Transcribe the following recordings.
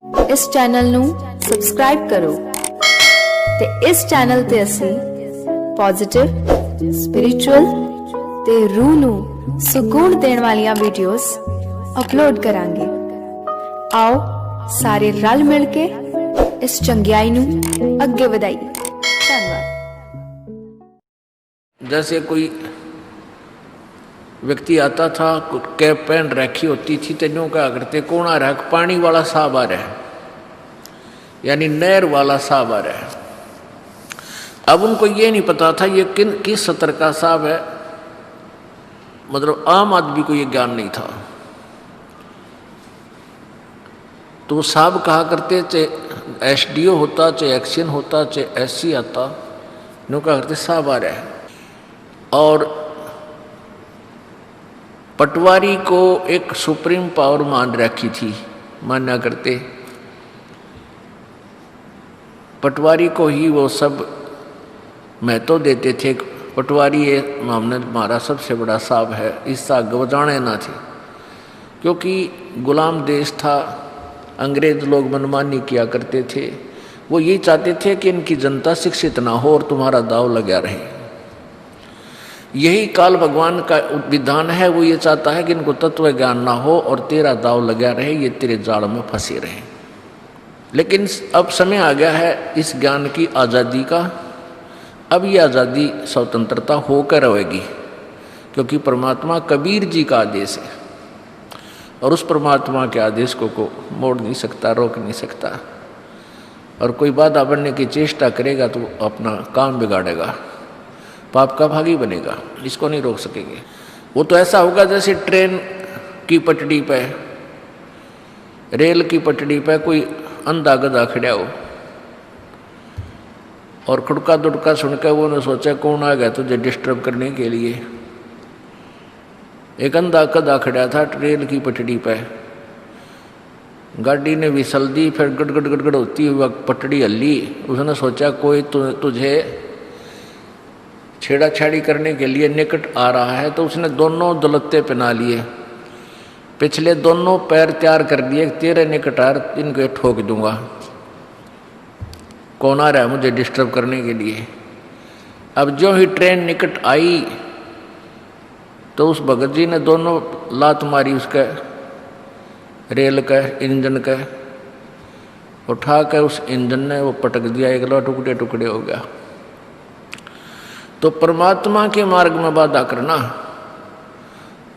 इस चैनल ਨੂੰ ਸਬਸਕ੍ਰਾਈਬ ਕਰੋ ਤੇ ਇਸ ਚੈਨਲ ਤੇ ਅਸੀਂ ਪੋਜ਼ਿਟਿਵ ਸਪਿਰਿਚੁਅਲ ਤੇ ਰੂਹ ਨੂੰ ਸਕੂਨ ਦੇਣ ਵਾਲੀਆਂ ਵੀਡੀਓਜ਼ ਅਪਲੋਡ ਕਰਾਂਗੇ। आओ सारे रल मिल के इस चंगियाई नू अगे वधाइए। धन्यवाद। जैसे कोई व्यक्ति आता था, कैप पहन रखी होती थी, तेनों क्या करते कौन आ रहा है, पानी वाला साहब आ रहा है, यानी नहर वाला साहब आ रहा है। अब उनको ये नहीं पता था ये किस सतर का साहब है, मतलब आम आदमी को ये ज्ञान नहीं था। तो साहब कहा करते, चाहे एसडीओ होता, चाहे एक्शन होता, चाहे एससी आता, नो कहा करते साहब आ रहा है। और पटवारी को एक सुप्रीम पावर मान रखी थी, माना करते पटवारी को ही वो सब महत्व देते थे। पटवारी ये मामले हमारा सबसे बड़ा साहब है, इससे आगे जाने ना थे, क्योंकि गुलाम देश था, अंग्रेज लोग मनमानी किया करते थे। वो यही चाहते थे कि इनकी जनता शिक्षित ना हो और तुम्हारा दाव लगा रहे। यही काल भगवान का विधान है, वो ये चाहता है कि इनको तत्व ज्ञान ना हो और तेरा दाव लगा रहे, ये तेरे जाल में फंसे रहे। लेकिन अब समय आ गया है इस ज्ञान की आज़ादी का। अब ये आज़ादी स्वतंत्रता होकर रहेगी, क्योंकि परमात्मा कबीर जी का आदेश है और उस परमात्मा के आदेश को मोड़ नहीं सकता, रोक नहीं सकता। और कोई बाधा बनने की चेष्टा करेगा तो अपना काम बिगाड़ेगा, पाप का भागी बनेगा, इसको नहीं रोक सकेंगे। वो तो ऐसा होगा जैसे ट्रेन की पटड़ी पे, रेल की पटड़ी पे कोई अंधा गधा खड़ा हो और खुड़का दुड़का सुनकर वो ने सोचा कौन आ गया तुझे डिस्टर्ब करने के लिए। एक अंधा गधा खड़ा था ट्रेन की पटड़ी पे, गाड़ी ने विसल दी, फिर गड़गड़ गड़गड़ होती हुई पटड़ी हल्ली। उसने सोचा कोई तुझे छेड़ाछाड़ी करने के लिए निकट आ रहा है, तो उसने दोनों दलत्ते पहना लिए, पिछले दोनों पैर तैयार कर दिए, तेरे निकट आ इनको ठोक दूंगा, कौन आ रहा है मुझे डिस्टर्ब करने के लिए। अब जो ही ट्रेन निकट आई तो उस भगत जी ने दोनों लात मारी उसके रेल का इंजन का, उठा कर उस इंजन ने वो पटक दिया, एक लो टुकड़े टुकड़े हो गया। तो परमात्मा के मार्ग में बाधा करना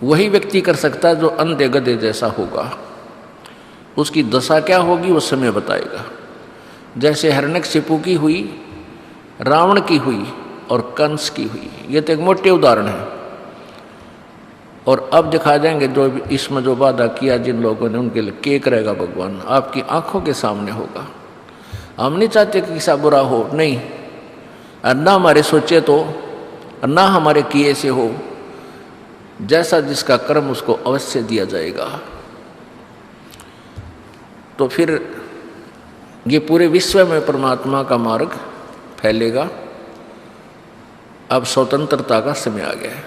वही व्यक्ति कर सकता है जो अंधे गधे जैसा होगा। उसकी दशा क्या होगी वो समय बताएगा। जैसे हिरण्यकशिपु की हुई, रावण की हुई और कंस की हुई, ये तो एक मोटे उदाहरण है। और अब दिखा जाएंगे जो इसमें जो वादा किया जिन लोगों ने, उनके लिए क्या करेगा भगवान, आपकी आंखों के सामने होगा। हम नहीं चाहते कि किसी बुरा हो, नहीं, ना हमारे सोचे तो, ना हमारे किए से हो, जैसा जिसका कर्म उसको अवश्य दिया जाएगा। तो फिर ये पूरे विश्व में परमात्मा का मार्ग फैलेगा। अब स्वतंत्रता का समय आ गया है।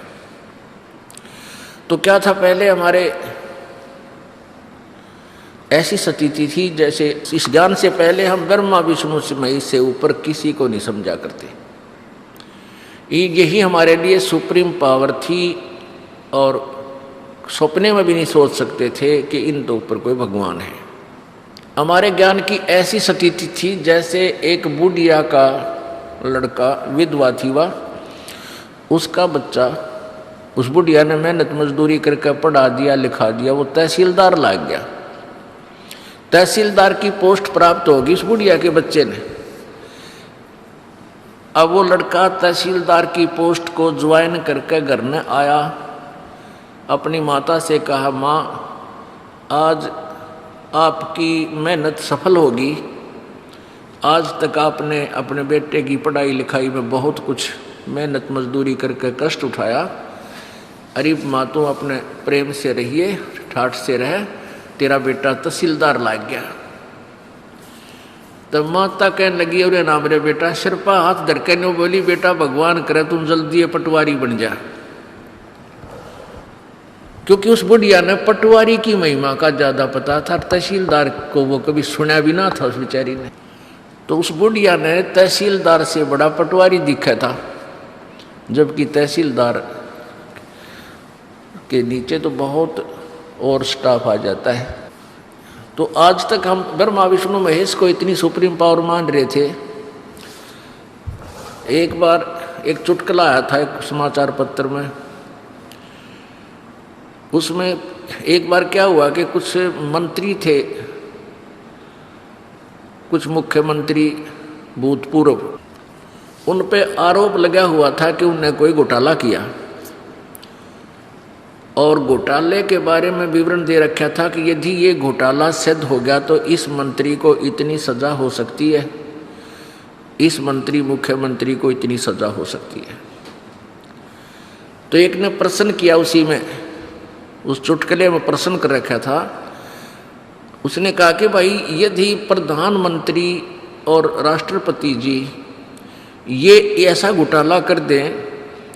तो क्या था, पहले हमारे ऐसी स्थिति थी जैसे इस ज्ञान से पहले हम ब्रह्मा विष्णु महेश से ऊपर किसी को नहीं समझा करते। यही हमारे लिए सुप्रीम पावर थी और सपने में भी नहीं सोच सकते थे कि इन तो ऊपर कोई भगवान है। हमारे ज्ञान की ऐसी स्थिति थी जैसे एक बुढ़िया का लड़का, विधवा थी वह, उसका बच्चा, उस बुढ़िया ने मेहनत मजदूरी करके पढ़ा दिया, लिखा दिया, वो तहसीलदार लाग गया। तहसीलदार की पोस्ट प्राप्त होगी उस बुढ़िया के बच्चे ने। अब वो लड़का तहसीलदार की पोस्ट को ज्वाइन करके घर में आया, अपनी माता से कहा, माँ आज आपकी मेहनत सफल होगी, आज तक आपने अपने बेटे की पढ़ाई लिखाई में बहुत कुछ मेहनत मजदूरी करके कष्ट उठाया। अरे माँ तो अपने प्रेम से रहिए, ठाठ से रहे, तेरा बेटा तहसीलदार लाग गया। तब माता कहने लगी, अरे ना मेरे बेटा, सिरपा हाथ धर के नो बोली, बेटा भगवान करे तुम जल्दी पटवारी बन जा, क्योंकि उस बुढ़िया ने पटवारी की महिमा का ज्यादा पता था, तहसीलदार को वो कभी सुना भी ना था उस बेचारी ने। तो उस बुढ़िया ने तहसीलदार से बड़ा पटवारी दिखा था, जबकि तहसीलदार के नीचे तो बहुत और स्टाफ आ जाता है। तो आज तक हम ब्रह्मा विष्णु महेश को इतनी सुप्रीम पावर मान रहे थे। एक बार एक चुटकुला आया था एक समाचार पत्र में, उसमें एक बार क्या हुआ कि कुछ मंत्री थे, कुछ मुख्यमंत्री भूतपूर्व, उन पे आरोप लगा हुआ था कि उनने कोई घोटाला किया, और घोटाले के बारे में विवरण दे रखा था कि यदि ये घोटाला सिद्ध हो गया तो इस मंत्री को इतनी सजा हो सकती है, इस मंत्री मुख्यमंत्री को इतनी सजा हो सकती है। तो एक ने प्रश्न किया, उसी में उस चुटकुले में प्रश्न कर रखा था, उसने कहा कि भाई यदि प्रधानमंत्री और राष्ट्रपति जी ये ऐसा घोटाला कर दें,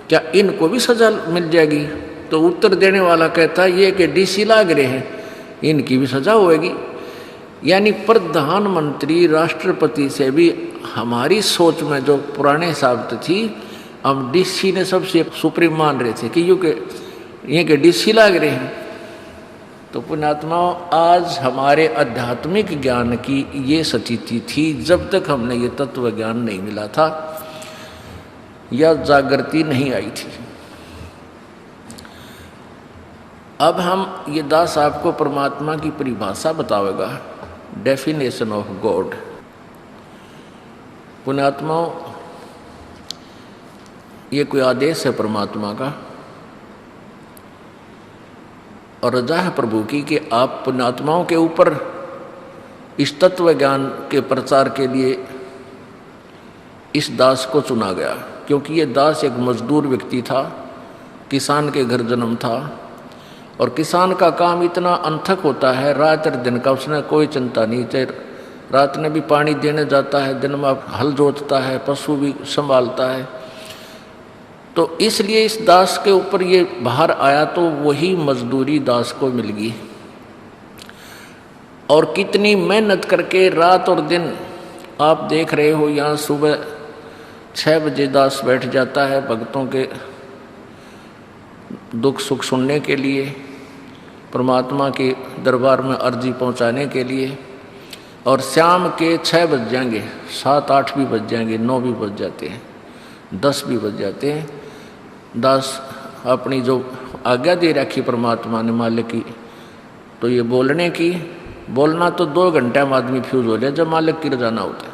क्या इनको भी सजा मिल जाएगी? तो उत्तर देने वाला कहता ये कि डीसी लाग रहे हैं, इनकी भी सजा होगी। यानी प्रधानमंत्री राष्ट्रपति से भी हमारी सोच में जो पुराने हिसाब थी, हम डीसी ने सबसे सुप्रीम मान रहे थे कि ये के डीसी लाग रहे हैं। तो पुण्यात्माओं, आज हमारे आध्यात्मिक ज्ञान की ये स्थिति थी जब तक हमने ये तत्व ज्ञान नहीं मिला था या जागृति नहीं आई थी। अब हम ये दास आपको परमात्मा की परिभाषा बतावेगा, डेफिनेशन ऑफ गॉड। पुण्यात्माओं, ये कोई आदेश है परमात्मा का और रजा है प्रभु की कि आप पुण्यात्माओं के ऊपर इस तत्व ज्ञान के प्रचार के लिए इस दास को चुना गया, क्योंकि ये दास एक मजदूर व्यक्ति था, किसान के घर जन्म था, और किसान का काम इतना अनथक होता है, रात और दिन का उसने कोई चिंता नहीं, चाहे रात में भी पानी देने जाता है, दिन में हल जोतता है, पशु भी संभालता है। तो इसलिए इस दास के ऊपर ये बाहर आया तो वही मजदूरी दास को मिल गई, और कितनी मेहनत करके रात और दिन आप देख रहे हो। यहाँ सुबह 6 बजे दास बैठ जाता है भक्तों के दुख सुख सुनने के लिए, परमात्मा के दरबार में अर्जी पहुंचाने के लिए, और शाम के 6 बज जाएंगे, 7 8 भी बज जाएंगे, 9 भी बज जाते हैं, 10 भी बज जाते हैं। दास अपनी जो आज्ञा दे रखी परमात्मा ने मालिक की, तो ये बोलना तो 2 घंटे में आदमी फ्यूज हो जाए जब मालिक की रजाना होता है।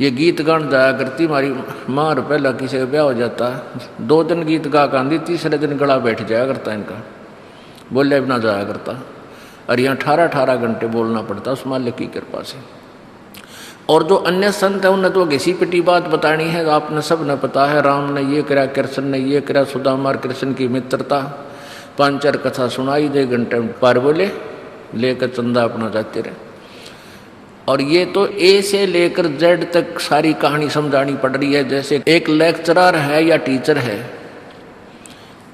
ये गीत गान जाया करती हमारी माँ, और पहला किसी का ब्याह हो जाता है, 2 दिन गीत गा गांधी, तीसरे दिन गला बैठ जाया करता इनका, बोले बिना जाया करता। और यहाँ 18 घंटे बोलना पड़ता उस मालिक की कृपा से। और जो अन्य संत है उन्हें तो घिसी पिटी बात बतानी है, आपने सब ने पता है, राम ने ये करा, कृष्ण ने ये करा, सुदामा और कृष्ण की मित्रता, 5-4 कथा सुनाई, 2 घंटे पार बोले, लेकर चंदा अपना जाते रहे। और ये तो ए से लेकर जेड तक सारी कहानी समझानी पड़ रही है। जैसे एक लेक्चरर है या टीचर है,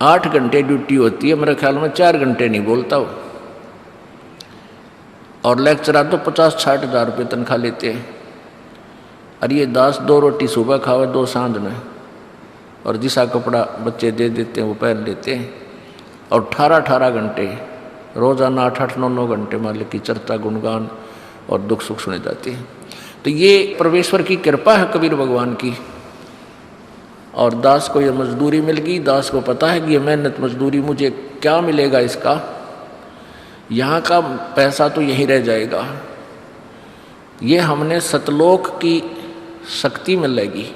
8 घंटे ड्यूटी होती है, मेरे ख्याल में 4 घंटे नहीं बोलता वो, और लेक्चरर तो 50-60 हज़ार रुपये तनख्वाह लेते हैं। और ये दास 2 रोटी सुबह खावे, 2 सांझ में, और जिसा कपड़ा बच्चे दे देते हैं वो पहन लेते हैं, और 18 घंटे रोजाना 8-9 घंटे मालिक की चर्चा गुणगान और दुख सुख सुने जाते हैं। तो ये परमेश्वर की कृपा है कबीर भगवान की। और दास को ये मजदूरी मिल गई, दास को पता है कि ये मेहनत मजदूरी मुझे क्या मिलेगा, इसका यहाँ का पैसा तो यहीं रह जाएगा, ये हमने सतलोक की शक्ति मिलेगी,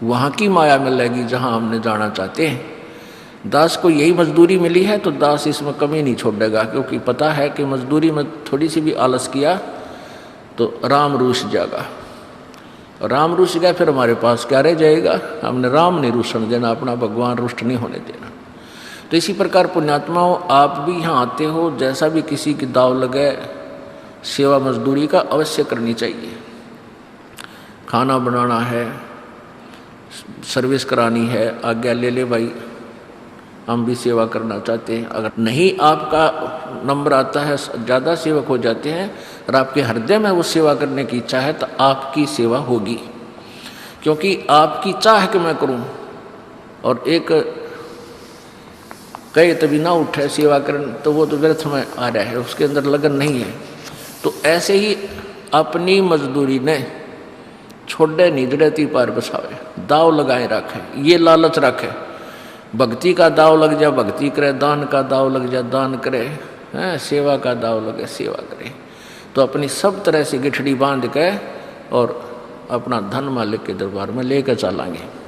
वहाँ की माया मिलेगी जहाँ हमने जाना चाहते हैं। दास को यही मजदूरी मिली है तो दास इसमें कमी नहीं छोड़ेगा, क्योंकि पता है कि मजदूरी में थोड़ी सी भी आलस किया तो राम रूस जाएगा, राम रूस गया फिर हमारे पास क्या रह जाएगा। हमने राम नहीं रूसन देना, अपना भगवान रुष्ट नहीं होने देना। तो इसी प्रकार पुण्यात्माओं, आप भी यहाँ आते हो, जैसा भी किसी की दाव लगे, सेवा मजदूरी का अवश्य करनी चाहिए। खाना बनाना है, सर्विस करानी है, आज्ञा ले ले भाई, हम भी सेवा करना चाहते हैं। अगर नहीं आपका नंबर आता है, ज़्यादा सेवक हो जाते हैं और आपके हृदय में वो सेवा करने की इच्छा है, तो आपकी सेवा होगी, क्योंकि आपकी चाह कि मैं करूं और एक कहे तभी ना उठे सेवा करने, तो वो तो व्यर्थ में आ रहा है, उसके अंदर लगन नहीं है। तो ऐसे ही अपनी मजदूरी ने छोड़े निजड़ती पार बसावे, दाव लगाए रखे, ये लालच रखे, भक्ति का दाव लग जा भक्ति करे, दान का दाव लग जा दान करे, सेवा का दाव लगे सेवा करे, तो अपनी सब तरह से गिठड़ी बांध के और अपना धन मालिक के दरबार में लेकर चलेंगे।